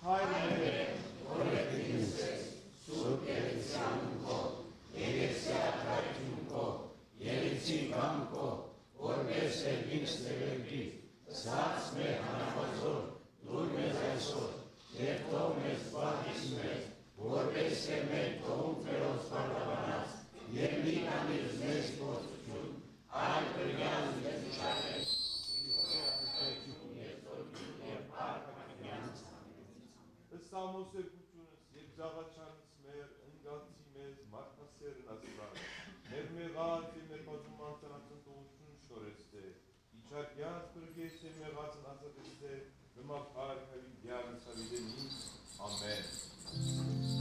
Հայրե, օրենքինս ես, սուրբ երեցյանն քո, երեցյա ակրայքին քո, երեցի կամ քո, որպես էլ ինձ տերևի, սած մեր հանապազոր, լուր մեզ այսօր, և թող մեզ պատիս մեզ, որպես է մեր թողում Տերոս պարտավորած, և մի կանից մեզ գործություն, այլ կրգյան մեզ ուշարես, Ստամոսերկությունս և զաղաչանս մեր ընգացի մեզ մարդասերն ասված, մեր մեղած և մեր բազում արտանացն տողություն շորեցթե, իչարկյաց պրգես և մեղածն ասատեսթե, վմապար հավիդյան սավիդենին, ամեն։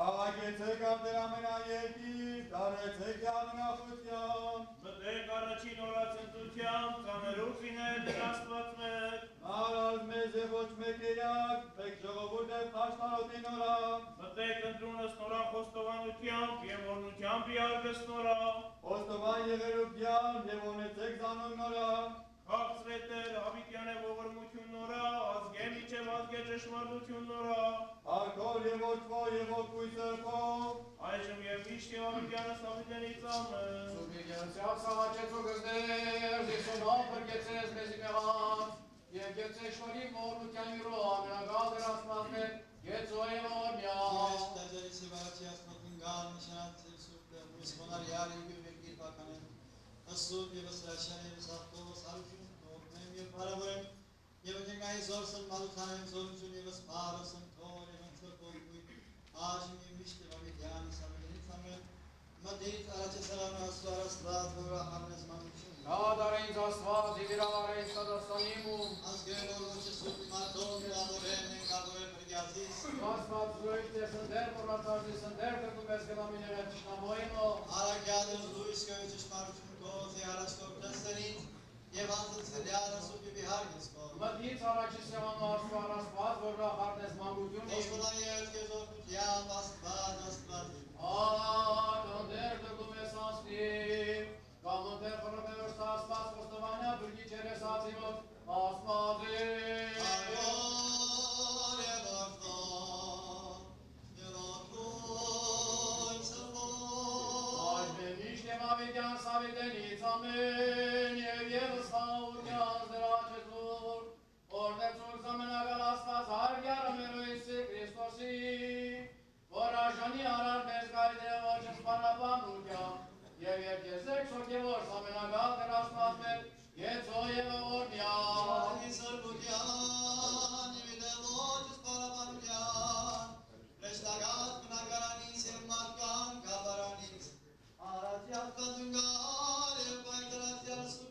Աղագեցեք արդեր ամենաերգիր, տարեցեք յամնախության, մտեք առաջին օրացնտությամբ, ծաներուխ իներ դեր աստված մեկ, մարազ մեզ է ոչ մեկ երակ, մեկ ժողովուրդ է պաշտանոտի նորա, մտեք ընդրունս նորա խոստովանությամբ և օրնությամբ իարգս նորա, խոստովան եղերուկյան և ունեցեք զանուն նորա, Խաղցրետեր, հավիտյան է ողորմություն նորա, ազգե միջև ազգե ճշմարտություն նորա, արկոր և ոչվո և ոգույս սրբով, այժմ և միշտ և հավիտյանը սավիտենից ամեն։ Սուրբ եկեղեցյալ սաղաչեց ու գզներ, Զիսոնով բրգեցես մեզի մեղած, և գեցեշվարի ողորմության յուրո ամենագալ դեր աստված մեր, գեցո է ողորմյա։ Ես տեզերիսի վարացի աստվածին գալ նշանացել սուրբ դեր, ույս խոնարյալի ու վերգիր պականեն, Ասում և ասրաշան և սաղթով սարություն նորմեմ և պարավորեմ և ընկենգայի զորսն մալութանեմ զորություն և սպարասն թոր և ընցրպով գույտ աժմ և միշտ և ամիդյանի սամենից ամեն մտից առաջեսարան աստվար աստված որ ախարնես մանություն Գադար ինձ աստված իվիրավար ինձ կադաստանիմում ազգեր որոչը սուրպի մարդով և ավորեն են կավորել պրգյազիս Աստված զույթ է սնդեր մորացարդի սնդեր կրդում ես գլամին էր ճշնամոյնո Արագյադր զույս կյոյ ճշմարություն կոզի առաջտոր տեսերից և անձնցել յարասուպի բիհարգիս կով Մտից առաջի սեղանու աստվար աստված որ ախարնես մանգություն Ոսկոնայի եզգեզորդությամբ աստված Ատնդեր դգում ես ասնիվ Կամնդեր խրոմևոր աստված խոստովանյա բրգի չերես ածիմոտ աստվածին Ավոր և որդով և որդույն սրբով Savitenitz, amen, Eviev Saurias de la Cezur, Ordețul Zamenagal Aspas, Arghiară Meruisi Hristosi, Vorajani Arar Bezgai de Voces Parabanukia, Eviev Gezek Sokevor Zamenagal de la Spasmer, Yețoie Ornia. Isar Bukian, Evide Voces Parabanukian, Reștagat Pânagaranis, Marcan, Gabaranis, Arațiat Cadungare, Paiterațial Sub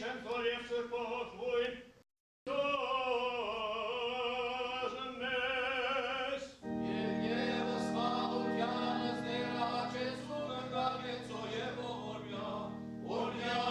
Շենքոր և սրբով ույն Եվս խաղությանս ներաչեսում ընգագեցո և օրմյա, օրմյա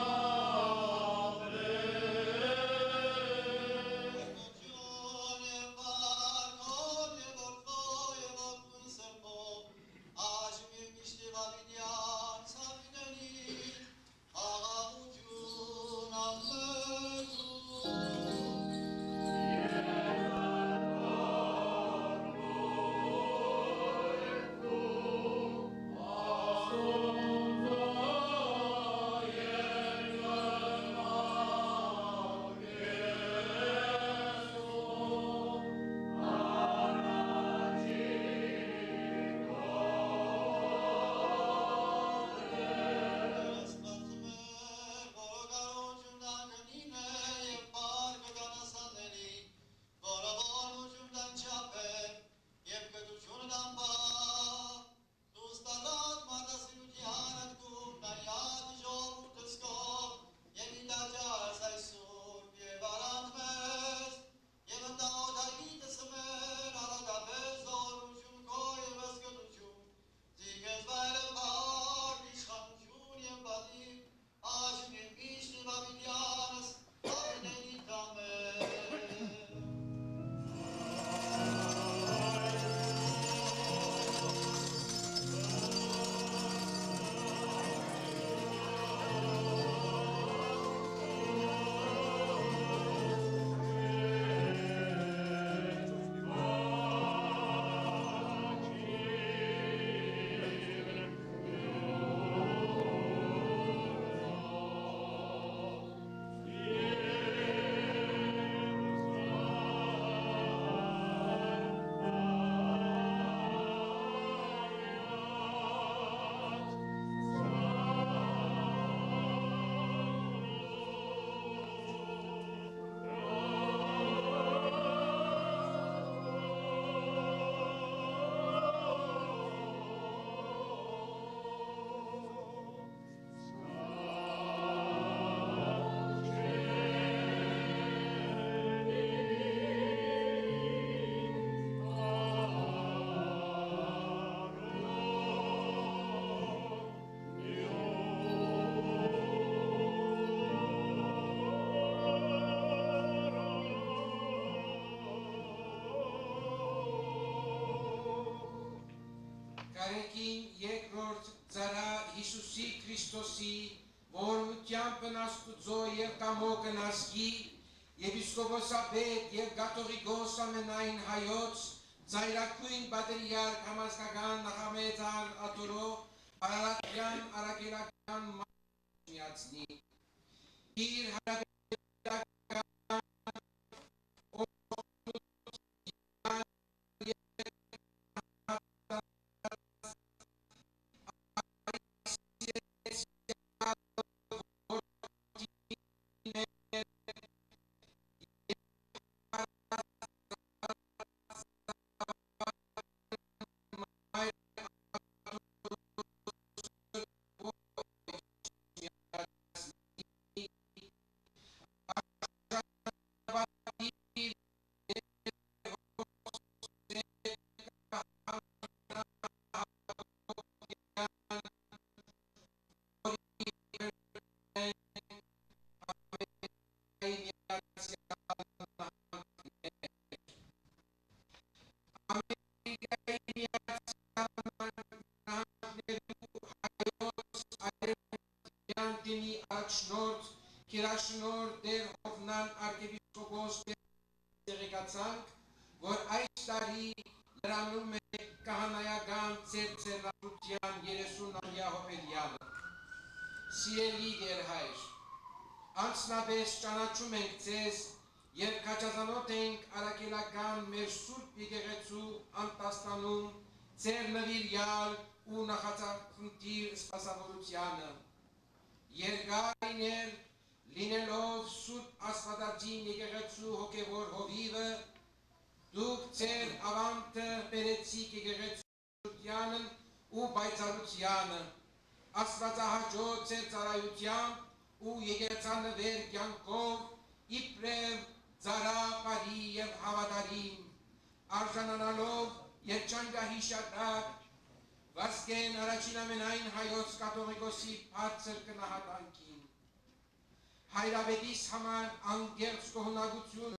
Կարեկին երկրորդ ծարա Հիսուսի Քրիստոսի, ողորմությամբ Աստուծո և կամոքը նասկի, եպիսկոպոսապետ և կաթողիկոս ամենայն հայոց, ծայրակույն պատրիարք համազգական նախամեծ աթորո, արարատյան արագելական միացնի, իր հարաբերական Կիրաշնոր դեր հովնան արգեպիսկոպոս տեղեկացանք, որ այս տարի լրանում է կահանայական ծերծերնացության 30-ամյա հոբելյանը։ Սիրելի դեր հայր, անցնապես ճանաչում ենք ձեզ և քաջազանոտ ենք արաքելական մեր սուրբ եկեղեցու անտաստանում ձեր նվիրյալ ու նախածախնդիր սպասավորությանը։ Երկայներ լինելով Սուրբ Աստվածածին եկեղեցու հոգևոր հովիվը, դուք ձեր ավանդը բերեցիք եկեղեցությանն ու պայծառությանը, Աստվածահաճո ձեր ծառայությամբ ու եկեղեցանվեր կյանքով իբրև ծարապարի և հավատարիմ, արժանանալով երջանկահիշատակ Վասկեն առաջին ամենայն հայոց կաթողիկոսի բարձր գնահատանքին, հայրապետիս համար անկեղծ գոհունակություն